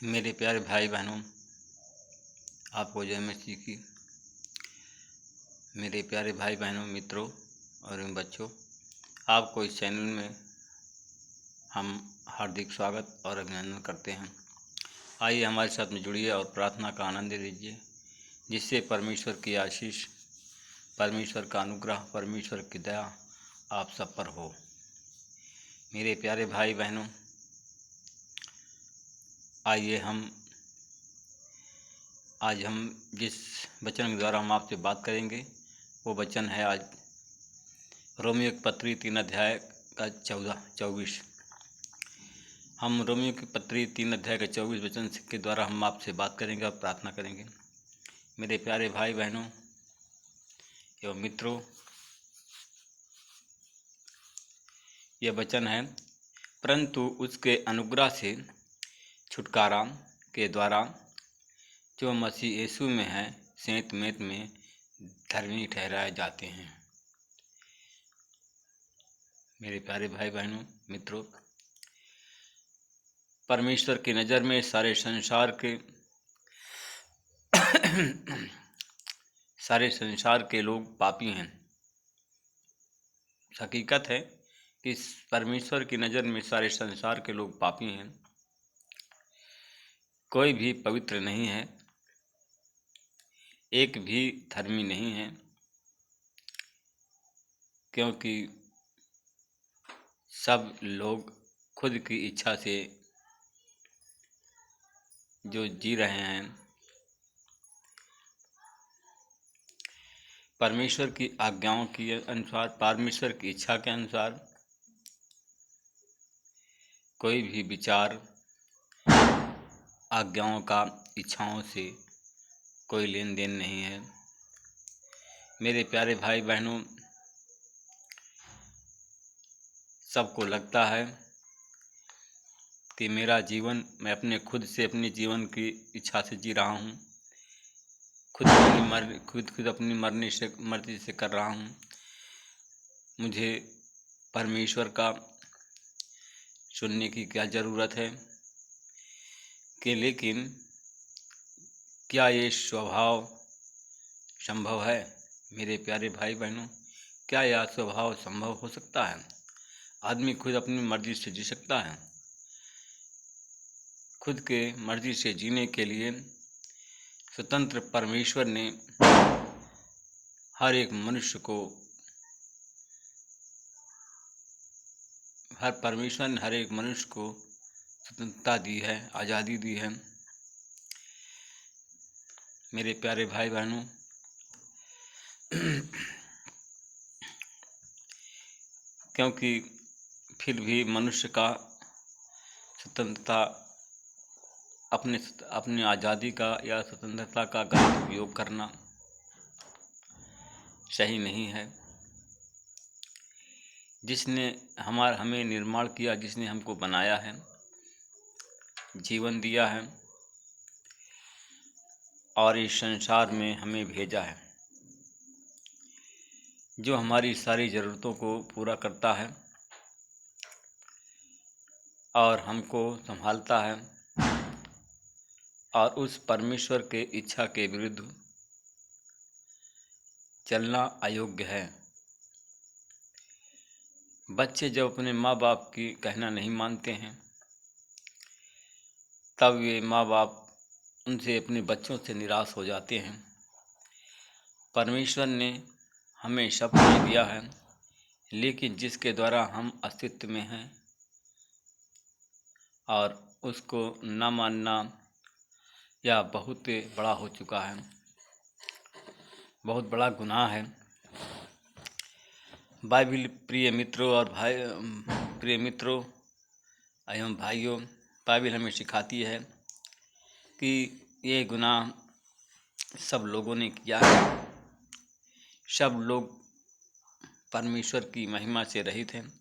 मेरे प्यारे भाई बहनों, आपको जय मसीह की। मेरे प्यारे भाई बहनों, मित्रों और बच्चों, आपको इस चैनल में हम हार्दिक स्वागत और अभिनंदन करते हैं। आइए हमारे साथ में जुड़िए और प्रार्थना का आनंद लीजिए, जिससे परमेश्वर की आशीष, परमेश्वर का अनुग्रह, परमेश्वर की दया आप सब पर हो। मेरे प्यारे भाई बहनों, आइए आज हम जिस वचन के द्वारा हम आपसे बात करेंगे वो वचन है आज रोमियो की पत्री 3 अध्याय का 24। हम रोमियो की पत्री 3 अध्याय का 24 वचन के द्वारा हम आपसे बात करेंगे और प्रार्थना करेंगे। मेरे प्यारे भाई बहनों एवं मित्रों, यह वचन है, परंतु उसके अनुग्रह से छुटकारा के द्वारा जो मसीह यीशु में है, सेंत मेत में धर्मी ठहराए जाते हैं। मेरे प्यारे भाई बहनों मित्रों, परमेश्वर की नज़र में सारे संसार के लोग पापी हैं। हकीकत है कि परमेश्वर की नज़र में सारे संसार के लोग पापी हैं। कोई भी पवित्र नहीं है, एक भी धर्मी नहीं है, क्योंकि सब लोग खुद की इच्छा से जो जी रहे हैं, परमेश्वर की आज्ञाओं के अनुसार, परमेश्वर की इच्छा के अनुसार कोई भी विचार, आज्ञाओं का इच्छाओं से कोई लेन देन नहीं है। मेरे प्यारे भाई बहनों, सबको लगता है कि मेरा जीवन मैं अपने जीवन की इच्छा से जी रहा हूँ, खुद अपनी मर्जी से कर रहा हूँ। मुझे परमेश्वर का सुनने की क्या ज़रूरत है कि लेकिन क्या ये स्वभाव संभव है? मेरे प्यारे भाई बहनों, क्या यह स्वभाव संभव हो सकता है? आदमी खुद अपनी मर्जी से जी सकता है? खुद के मर्जी से जीने के लिए स्वतंत्र परमेश्वर ने हर एक मनुष्य को स्वतंत्रता दी है, आज़ादी दी है। मेरे प्यारे भाई बहनों, क्योंकि फिर भी मनुष्य का स्वतंत्रता अपनी आज़ादी का या स्वतंत्रता का गलत उपयोग करना सही नहीं है। जिसने हमें निर्माण किया, जिसने हमको बनाया है, जीवन दिया है और इस संसार में हमें भेजा है, जो हमारी सारी ज़रूरतों को पूरा करता है और हमको संभालता है, और उस परमेश्वर के इच्छा के विरुद्ध चलना अयोग्य है। बच्चे जब अपने माँ बाप की कहना नहीं मानते हैं, तब ये माँ बाप उनसे, अपने बच्चों से निराश हो जाते हैं। परमेश्वर ने हमें सब कुछ दिया है, लेकिन जिसके द्वारा हम अस्तित्व में हैं और उसको न मानना यह बहुत बड़ा हो चुका है, बहुत बड़ा गुनाह है। बाइबिल प्रिय मित्रों एवं भाइयों, बाइबिल हमें सिखाती है कि ये गुनाह सब लोगों ने किया है। सब लोग परमेश्वर की महिमा से रहित हैं,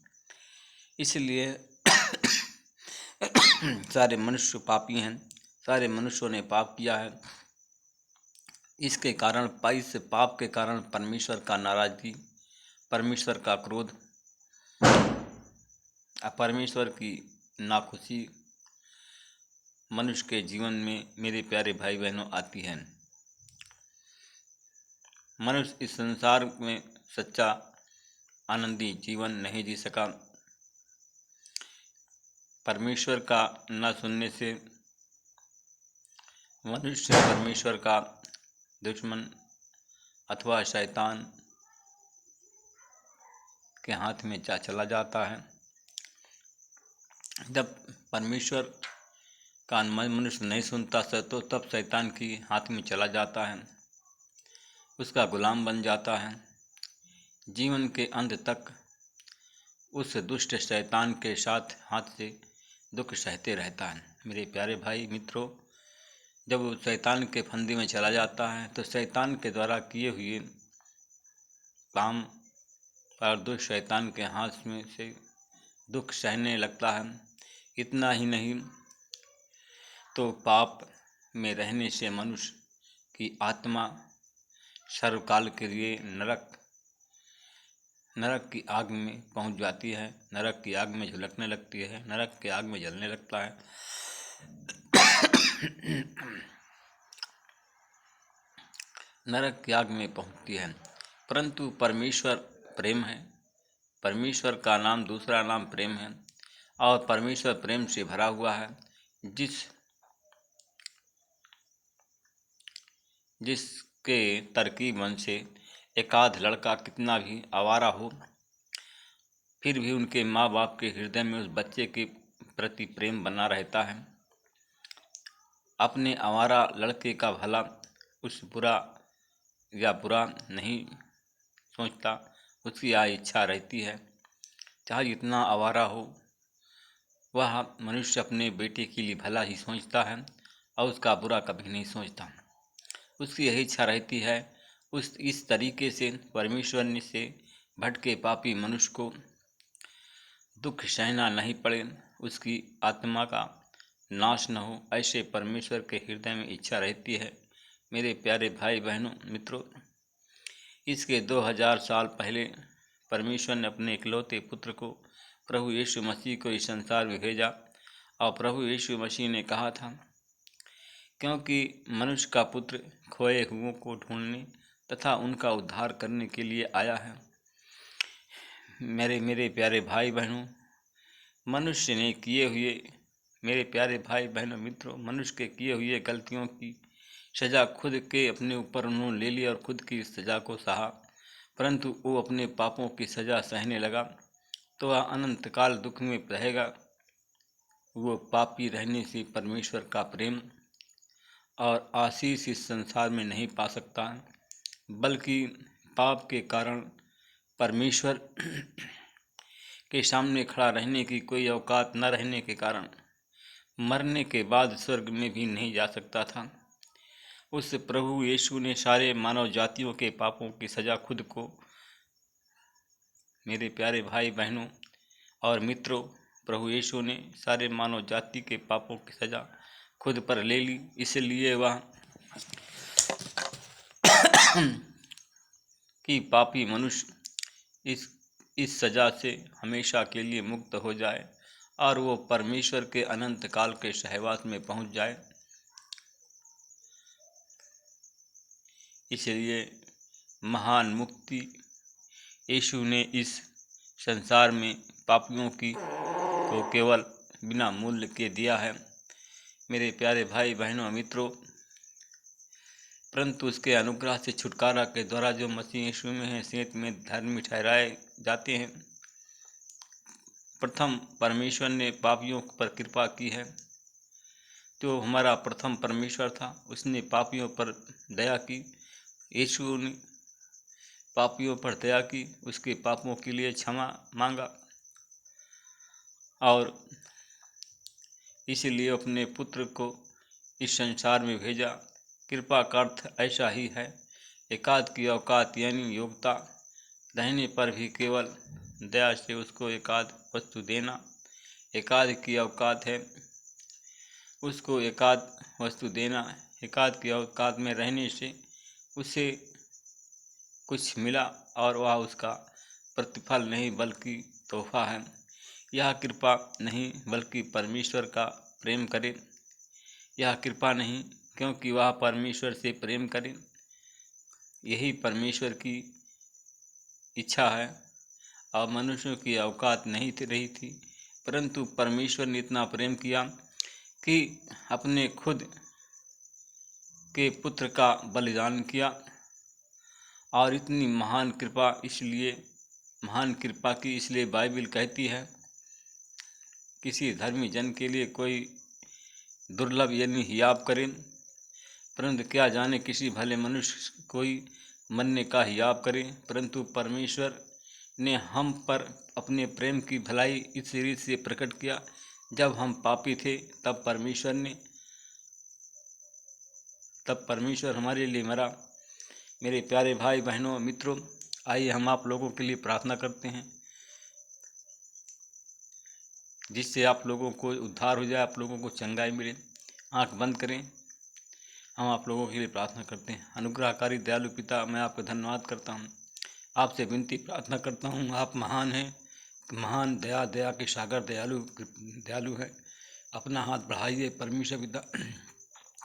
इसलिए सारे मनुष्य पापी हैं, सारे मनुष्यों ने पाप किया है। इसके कारण, इस पाप के कारण परमेश्वर का नाराजगी, परमेश्वर का क्रोध, परमेश्वर की नाखुशी मनुष्य के जीवन में मेरे प्यारे भाई बहनों आती है। मनुष्य इस संसार में सच्चा आनंदी जीवन नहीं जी सका। परमेश्वर का न सुनने से मनुष्य परमेश्वर का दुश्मन अथवा शैतान के हाथ में चला जाता है। जब परमेश्वर का मनुष्य नहीं सुनता तो तब शैतान के हाथ में चला जाता है, उसका गुलाम बन जाता है। जीवन के अंत तक उस दुष्ट शैतान के साथ हाथ से दुख सहते रहता है। मेरे प्यारे भाई मित्रों, जब वो शैतान के फंदे में चला जाता है तो शैतान के द्वारा किए हुए काम पर दुष्ट शैतान के हाथ में से दुख सहने लगता है। इतना ही नहीं तो पाप में रहने से मनुष्य की आत्मा सर्वकाल के लिए नरक की आग में पहुंच जाती है, नरक की आग में झुलकने लगती है, नरक की आग में जलने लगता है। नरक की आग में पहुंचती है। परंतु परमेश्वर प्रेम है। परमेश्वर का नाम दूसरा नाम प्रेम है और परमेश्वर प्रेम से भरा हुआ है। जिसके तरकीब मन से एकाध लड़का कितना भी आवारा हो, फिर भी उनके माँ बाप के हृदय में उस बच्चे के प्रति प्रेम बना रहता है। अपने आवारा लड़के का भला उस बुरा नहीं सोचता, उसकी यह इच्छा रहती है। चाहे जितना आवारा हो, वह मनुष्य अपने बेटे के लिए भला ही सोचता है और उसका बुरा कभी नहीं सोचता। उसकी यही इच्छा रहती है इस तरीके से परमेश्वर ने से भटके पापी मनुष्य को दुख सहना नहीं पड़े, उसकी आत्मा का नाश न हो, ऐसे परमेश्वर के हृदय में इच्छा रहती है। मेरे प्यारे भाई बहनों मित्रों, इसके 2000 साल पहले परमेश्वर ने अपने इकलौते पुत्र को प्रभु यीशु मसीह को इस संसार में भेजा और प्रभु यीशु मसीह ने कहा था, क्योंकि मनुष्य का पुत्र खोए हुओं को ढूंढने तथा उनका उद्धार करने के लिए आया है। मेरे प्यारे भाई बहनों, मनुष्य ने किए हुए मेरे प्यारे भाई बहनों मित्रों, मनुष्य के किए हुए गलतियों की सज़ा खुद के अपने ऊपर उन्होंने ले ली और खुद की सज़ा को सहा। परंतु वो अपने पापों की सज़ा सहने लगा तो वह अनंत काल दुख में रहेगा। वो पापी रहने से परमेश्वर का प्रेम और आशीष इस संसार में नहीं पा सकता, बल्कि पाप के कारण परमेश्वर के सामने खड़ा रहने की कोई औकात न रहने के कारण मरने के बाद स्वर्ग में भी नहीं जा सकता था। उस प्रभु यीशु ने सारे मानव जातियों के पापों की सज़ा खुद को, मेरे प्यारे भाई बहनों और मित्रों, प्रभु यीशु ने सारे मानव जाति के पापों की सज़ा खुद पर ले ली। इसलिए वह कि पापी मनुष्य इस सज़ा से हमेशा के लिए मुक्त हो जाए और वो परमेश्वर के अनंत काल के सहवास में पहुंच जाए। इसलिए महान मुक्ति यीशु ने इस संसार में पापियों को केवल बिना मूल्य के दिया है। मेरे प्यारे भाई बहनों मित्रों, परंतु उसके अनुग्रह से छुटकारा के द्वारा जो मसीह यीशु में है सेत में धर्मी ठहराए जाते हैं। प्रथम परमेश्वर ने पापियों पर कृपा की है। तो हमारा प्रथम परमेश्वर था, उसने पापियों पर दया की। यीशु ने पापियों पर दया की, उसके पापों के लिए क्षमा मांगा और इसलिए अपने पुत्र को इस संसार में भेजा। कृपा का अर्थ ऐसा ही है, एकाध की औकात यानी योग्यता रहने पर भी केवल दया से उसको एकाध वस्तु देना। एकाध की औकात है, उसको एकाध वस्तु देना। एकाध की औकात में रहने से उसे कुछ मिला और वह उसका प्रतिफल नहीं बल्कि तोहफा है। यह कृपा नहीं बल्कि परमेश्वर का प्रेम करे। यह कृपा नहीं, क्योंकि वह परमेश्वर से प्रेम करें। यही परमेश्वर की इच्छा है। और मनुष्यों की औकात नहीं रही थी, परंतु परमेश्वर ने इतना प्रेम किया कि अपने खुद के पुत्र का बलिदान किया। और इतनी महान कृपा की इसलिए बाइबल कहती है, किसी धर्मी जन के लिए कोई दुर्लभ यानी हियाव करें, परंतु क्या जाने किसी भले मनुष्य कोई मरने का हियाव करे। परंतु परमेश्वर ने हम पर अपने प्रेम की भलाई इस रीत से प्रकट किया, जब हम पापी थे तब परमेश्वर हमारे लिए मरा। मेरे प्यारे भाई बहनों मित्रों, आइए हम आप लोगों के लिए प्रार्थना करते हैं, जिससे आप लोगों को उद्धार हो जाए, आप लोगों को चंगाई मिले। आंख बंद करें, हम आप लोगों के लिए प्रार्थना करते हैं। अनुग्रहकारी दयालु पिता, मैं आपका धन्यवाद करता हूँ, आपसे विनती प्रार्थना करता हूँ। आप महान हैं, महान दया के सागर, दयालु हैं। अपना हाथ बढ़ाइए परमेश्वर पिता,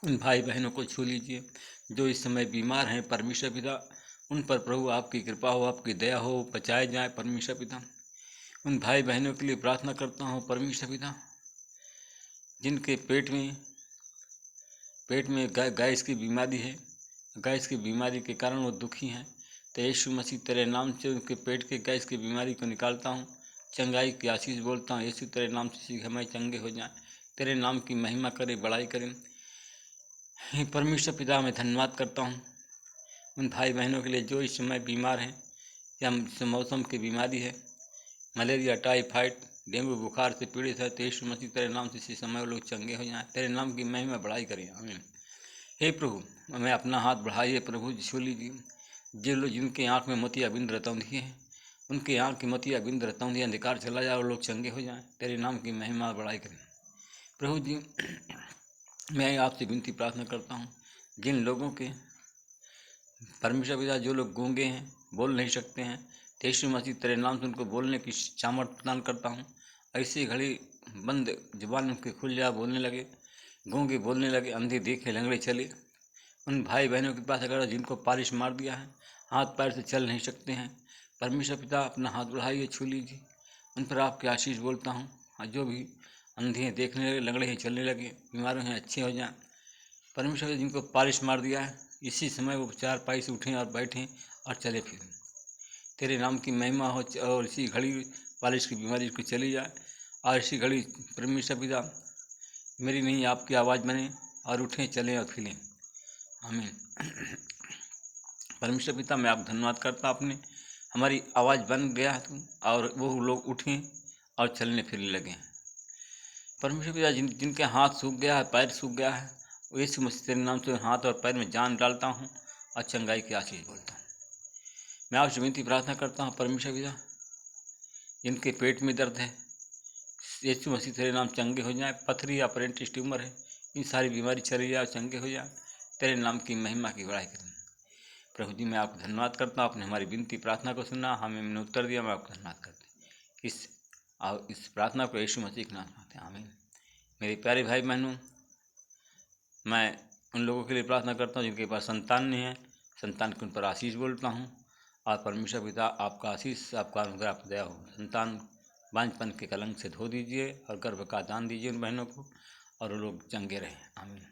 उन भाई बहनों को छू लीजिए जो इस समय बीमार हैं। परमेश्वर पिता, उन पर प्रभु आपकी कृपा हो, आपकी दया हो, बचाए जाए। परमेश्वर पिता, उन भाई बहनों के लिए प्रार्थना करता हूँ परमेश्वर पिता, जिनके पेट में गैस की बीमारी है, गैस की बीमारी के कारण वो दुखी हैं। तो यीशु मसीह तेरे नाम से उनके पेट के गैस की बीमारी को निकालता हूँ, चंगाई की आशीष बोलता हूँ। यीशु तेरे नाम से शीघ्र चंगे हो जाएं, तेरे नाम की महिमा करें, बड़ाई करें। हे परमेश्वर पिता, मैं धन्यवाद करता हूँ उन भाई बहनों के लिए जो इस समय बीमार हैं, या मौसम की बीमारी है, मलेरिया, टाइफाइड, डेंगू बुखार से पीड़ित है। तो यीशु मसीह तेरे नाम से इसी समय लोग चंगे हो जाएं, तेरे नाम की महिमा बढ़ाई करें। आमीन। हे प्रभु, मैं अपना हाथ बढ़ाइए प्रभु, छू लीजिए। जो लोग जिनके आँख में मोतियाबिंद रतौंधी है, उनके आँख की मोतियाबिंद रतौंधी अंधकार चला जाए और लोग चंगे हो जाएं, तेरे नाम की महिमा बढ़ाई करें। प्रभु जी, मैं आपसे विनती प्रार्थना करता हूँ, जिन लोगों के परमेश्वर पिता, जो लोग गूंगे हैं, बोल नहीं सकते हैं, यीशु मसीह तेरे नाम से उनको बोलने की सामर्थ प्रदान करता हूँ। ऐसी घड़ी बंद जुबान उनके खुल जाए, बोलने लगे, गूंगे बोलने लगे, अंधे देखे, लंगड़े चले। उन भाई बहनों के पास अगर जिनको पालिश मार दिया है, हाथ पैर से चल नहीं सकते हैं, परमेश्वर पिता अपना हाथ बढ़ाइए, छू लीजिए। उन पर आपकी आशीष बोलता हूँ। और जो भी अंधे हैं देखने लगे, लंगड़े हैं चलने लगे, बीमार हैं अच्छे हो जाएं। परमेश्वर जिनको पालिश मार दिया है, इसी समय वो चार पाई से उठें और बैठें और चले फिरें, तेरे नाम की महिमा हो। और इसी घड़ी पालिश की बीमारी को चली जाए, और इसी घड़ी परमेश्वर पिता मेरी नहीं आपकी आवाज़ बने और उठें, चलें और फिरें। आमीन। परमेश्वर पिता, मैं आप धन्यवाद करता, आपने हमारी आवाज़ बन गया और वो लोग उठें और चलने फिरने लगे। परमेश्वर पिता, जिनके हाथ सूख गया है, पैर सूख गया है, वो यीशु मसीह तेरे नाम से हाथ और पैर में जान डालता हूँ और चंगाई की आशीष बोलता हूँ। मैं आपसे विनती प्रार्थना करता हूँ परमेश्वर पिता, जिनके पेट में दर्द है, यीशु मसीह तेरे नाम चंगे हो जाए। पथरी या पेरेंटिस ट्यूमर है, इन सारी बीमारी चली जाए, चंगे हो जाए, तेरे नाम की महिमा की बड़ाई करें। प्रभु जी, मैं आपका धन्यवाद करता हूँ, आपने हमारी विनती प्रार्थना को सुना, हमें उत्तर दिया। मैं आपका धन्यवाद करते हैं। इस प्रार्थना को यीशु मसीह के नाम से मांगते हैं, आमीन। मेरे प्यारे भाई बहनों, मैं उन लोगों के लिए प्रार्थना करता हूँ जिनके पास संतान नहीं है, संतान के उन पर आशीष बोलता हूँ। और परमेश्वर पिता, आपका आशीष, आपका अनुग्रह, आपका दया हो। संतान बांझपन के कलंक से धो दीजिए और गर्भ का दान दीजिए उन बहनों को, और वो लोग चंगे रहें, आमीन।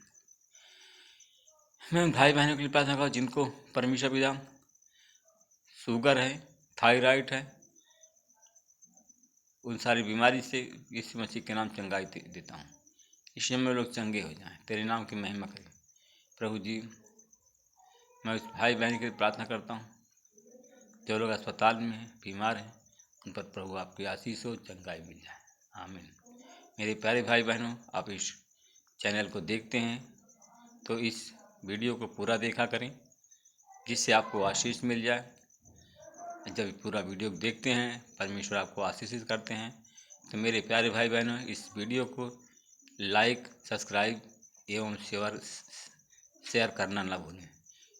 मैं उन भाई बहनों के लिए प्रार्थना करूँ जिनको परमेश्वर पिता शुगर है, थायराइड है, उन सारी बीमारी से यीशु मसीह के नाम चंगाई देता हूँ। इस समय लोग चंगे हो जाएं, तेरे नाम की महिमा करें। प्रभु जी, मैं उस भाई बहन के लिए प्रार्थना करता हूँ जो लोग अस्पताल में हैं, बीमार हैं, उन पर प्रभु आपकी आशीष हो, चंगाई मिल जाए, आमीन। मेरे प्यारे भाई बहनों, आप इस चैनल को देखते हैं तो इस वीडियो को पूरा देखा करें, जिससे आपको आशीष मिल जाए। जब पूरा वीडियो देखते हैं, परमेश्वर आपको आशीषित करते हैं। तो मेरे प्यारे भाई बहनों, इस वीडियो को लाइक, सब्सक्राइब एवं शेयर करना ना भूलें।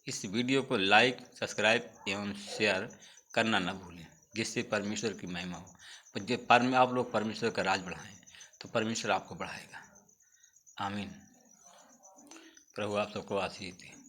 इस वीडियो को लाइक, सब्सक्राइब एवं शेयर करना ना भूलें, जिससे परमेश्वर की महिमा हो। जब आप लोग परमेश्वर का राज बढ़ाएं तो परमेश्वर आपको बढ़ाएगा, आमीन। प्रभु आप सबको आशीष दे।